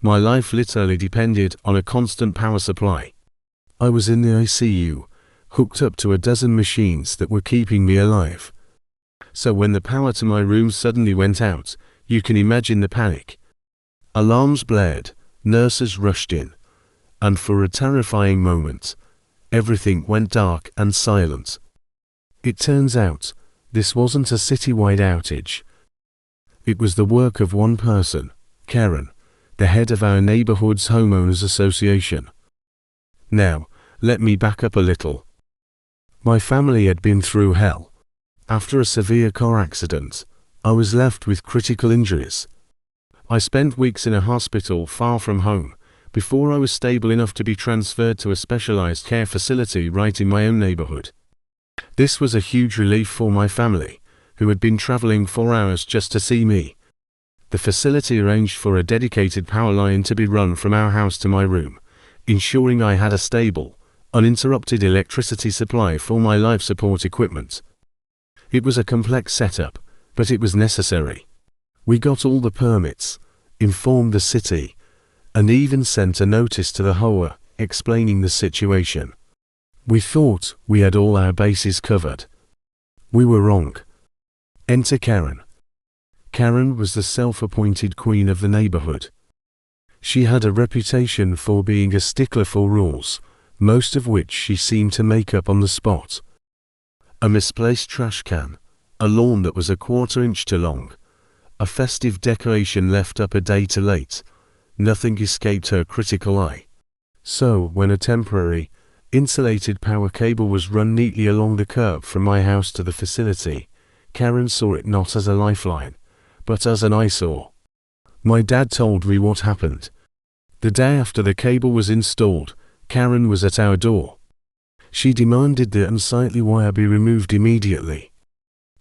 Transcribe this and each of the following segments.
My life literally depended on a constant power supply. I was in the ICU, hooked up to a dozen machines that were keeping me alive. So when the power to my room suddenly went out, you can imagine the panic. Alarms blared, nurses rushed in, and for a terrifying moment, everything went dark and silent. It turns out, this wasn't a citywide outage. It was the work of one person, Karen, the head of our neighborhood's homeowners association. Now, let me back up a little. My family had been through hell. After a severe car accident, I was left with critical injuries. I spent weeks in a hospital far from home before I was stable enough to be transferred to a specialized care facility right in my own neighborhood. This was a huge relief for my family, who had been traveling 4 hours just to see me. The facility arranged for a dedicated power line to be run from our house to my room, ensuring I had a stable, uninterrupted electricity supply for my life support equipment. It was a complex setup, but it was necessary. We got all the permits, informed the city, and even sent a notice to the HOA explaining the situation. We thought we had all our bases covered. We were wrong. Enter Karen. Karen was the self-appointed queen of the neighborhood. She had a reputation for being a stickler for rules, most of which she seemed to make up on the spot. A misplaced trash can, a lawn that was 1/4 inch too long, a festive decoration left up a day too late, nothing escaped her critical eye. So, when a temporary, insulated power cable was run neatly along the curb from my house to the facility, Karen saw it not as a lifeline, but as an eyesore. My dad told me what happened. The day after the cable was installed, Karen was at our door. She demanded the unsightly wire be removed immediately.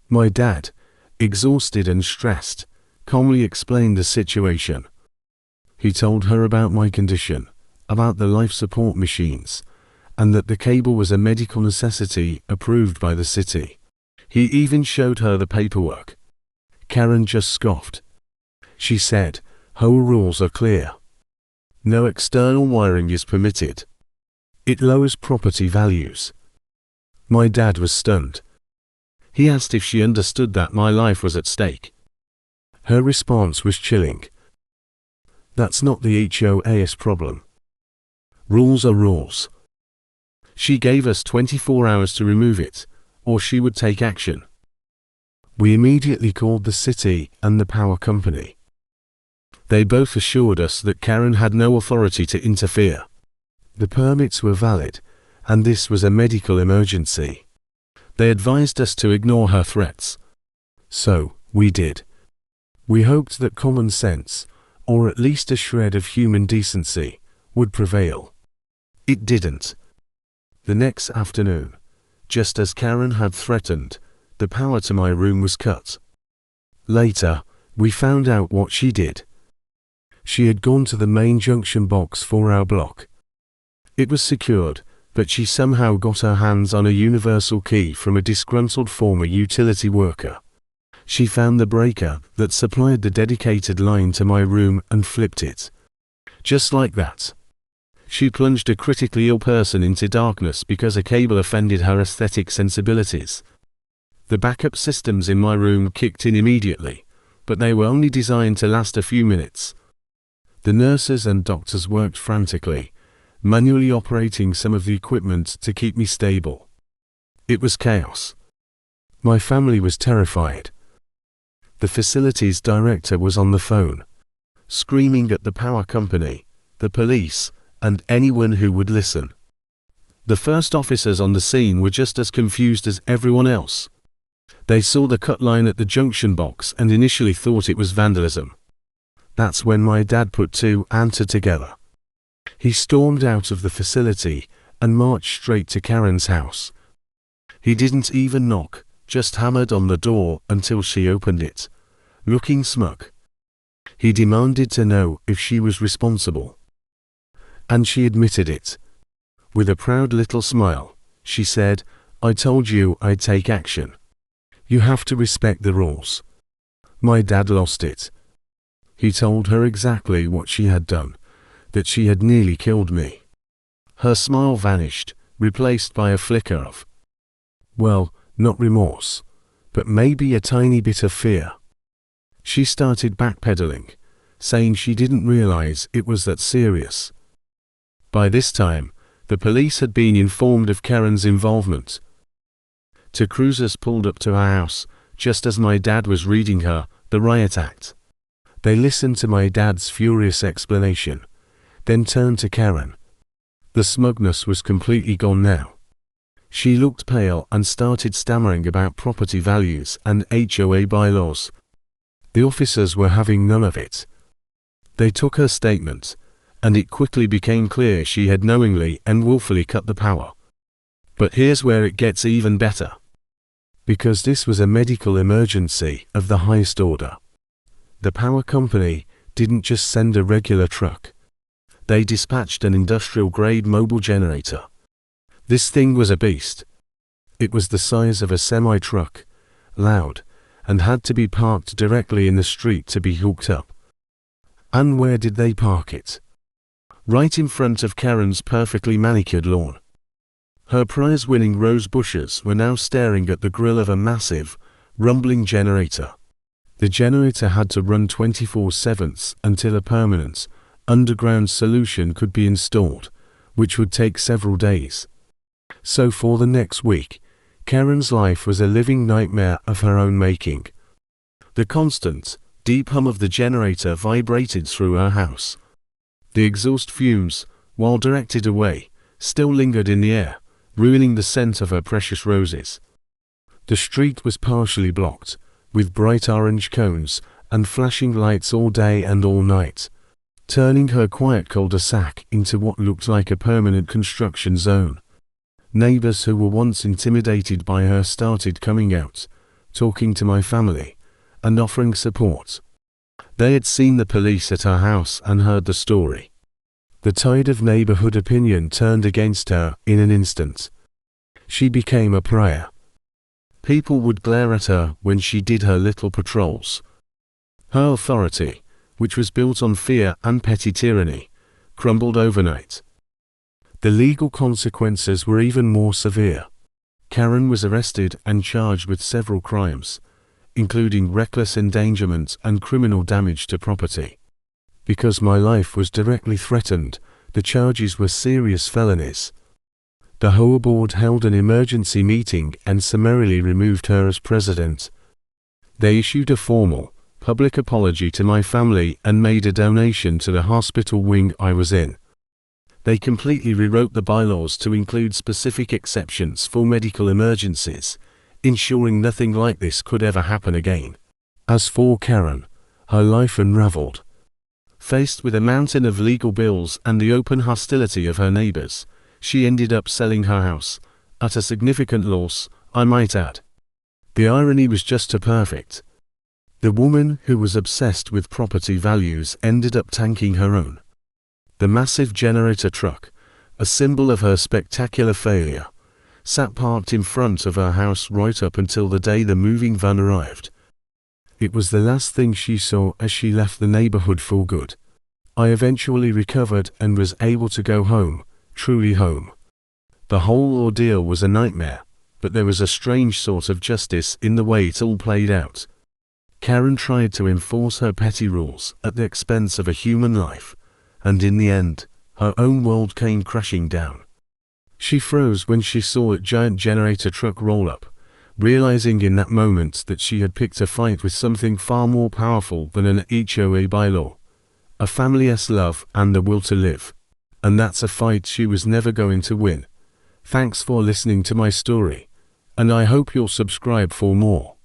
My dad, exhausted and stressed, calmly explained the situation. He told her about my condition, about the life support machines, and that the cable was a medical necessity approved by the city. He even showed her the paperwork. Karen just scoffed. She said, "HOA rules are clear. No external wiring is permitted. It lowers property values." My dad was stunned. He asked if she understood that my life was at stake. Her response was chilling. "That's not the HOA's problem. Rules are rules." She gave us 24 hours to remove it, or she would take action. We immediately called the city and the power company. They both assured us that Karen had no authority to interfere. The permits were valid, and this was a medical emergency. They advised us to ignore her threats. So, we did. We hoped that common sense, or at least a shred of human decency, would prevail. It didn't. The next afternoon, just as Karen had threatened, the power to my room was cut. Later, we found out what she did. She had gone to the main junction box for our block. It was secured, but she somehow got her hands on a universal key from a disgruntled former utility worker. She found the breaker that supplied the dedicated line to my room and flipped it. Just like that. She plunged a critically ill person into darkness because a cable offended her aesthetic sensibilities. The backup systems in my room kicked in immediately, but they were only designed to last a few minutes. The nurses and doctors worked frantically, manually operating some of the equipment to keep me stable. It was chaos. My family was terrified. The facility's director was on the phone, screaming at the power company, the police, and anyone who would listen. The first officers on the scene were just as confused as everyone else. They saw the cut line at the junction box and initially thought it was vandalism. That's when my dad put 2 and 2 together. He stormed out of the facility and marched straight to Karen's house. He didn't even knock, just hammered on the door until she opened it, looking smug. He demanded to know if she was responsible. And she admitted it. With a proud little smile, she said, "I told you I'd take action. You have to respect the rules." My dad lost it. He told her exactly what she had done, that she had nearly killed me. Her smile vanished, replaced by a flicker of, well, not remorse, but maybe a tiny bit of fear. She started backpedaling, saying she didn't realize it was that serious. By this time, the police had been informed of Karen's involvement. Two cruisers pulled up to our house, just as my dad was reading her the riot act. They listened to my dad's furious explanation, then turned to Karen. The smugness was completely gone now. She looked pale and started stammering about property values and HOA bylaws. The officers were having none of it. They took her statement, and it quickly became clear she had knowingly and willfully cut the power. But here's where it gets even better. Because this was a medical emergency of the highest order. The power company didn't just send a regular truck. They dispatched an industrial-grade mobile generator. This thing was a beast. It was the size of a semi-truck, loud, and had to be parked directly in the street to be hooked up. And where did they park it? Right in front of Karen's perfectly manicured lawn. Her prize-winning rose bushes were now staring at the grill of a massive, rumbling generator. The generator had to run 24/7 until a permanent, underground solution could be installed, which would take several days. So for the next week, Karen's life was a living nightmare of her own making. The constant, deep hum of the generator vibrated through her house. The exhaust fumes, while directed away, still lingered in the air, ruining the scent of her precious roses. The street was partially blocked, with bright orange cones and flashing lights all day and all night, turning her quiet cul-de-sac into what looked like a permanent construction zone. Neighbors who were once intimidated by her started coming out, talking to my family, and offering support. They had seen the police at her house and heard the story. The tide of neighborhood opinion turned against her in an instant. She became a pariah. People would glare at her when she did her little patrols. Her authority, which was built on fear and petty tyranny, crumbled overnight. The legal consequences were even more severe. Karen was arrested and charged with several crimes, including reckless endangerment and criminal damage to property. Because my life was directly threatened, the charges were serious felonies. The HOA board held an emergency meeting and summarily removed her as president. They issued a formal, public apology to my family and made a donation to the hospital wing I was in. They completely rewrote the bylaws to include specific exceptions for medical emergencies, ensuring nothing like this could ever happen again. As for Karen, her life unraveled. Faced with a mountain of legal bills and the open hostility of her neighbors, she ended up selling her house, at a significant loss, I might add. The irony was just too perfect. The woman who was obsessed with property values ended up tanking her own. The massive generator truck, a symbol of her spectacular failure, sat parked in front of her house right up until the day the moving van arrived. It was the last thing she saw as she left the neighborhood for good. I eventually recovered and was able to go home, truly home. The whole ordeal was a nightmare, but there was a strange sort of justice in the way it all played out. Karen tried to enforce her petty rules at the expense of a human life, and in the end, her own world came crashing down. She froze when she saw a giant generator truck roll up, realizing in that moment that she had picked a fight with something far more powerful than an HOA bylaw, a family's love and the will to live. And that's a fight she was never going to win. Thanks for listening to my story, and I hope you'll subscribe for more.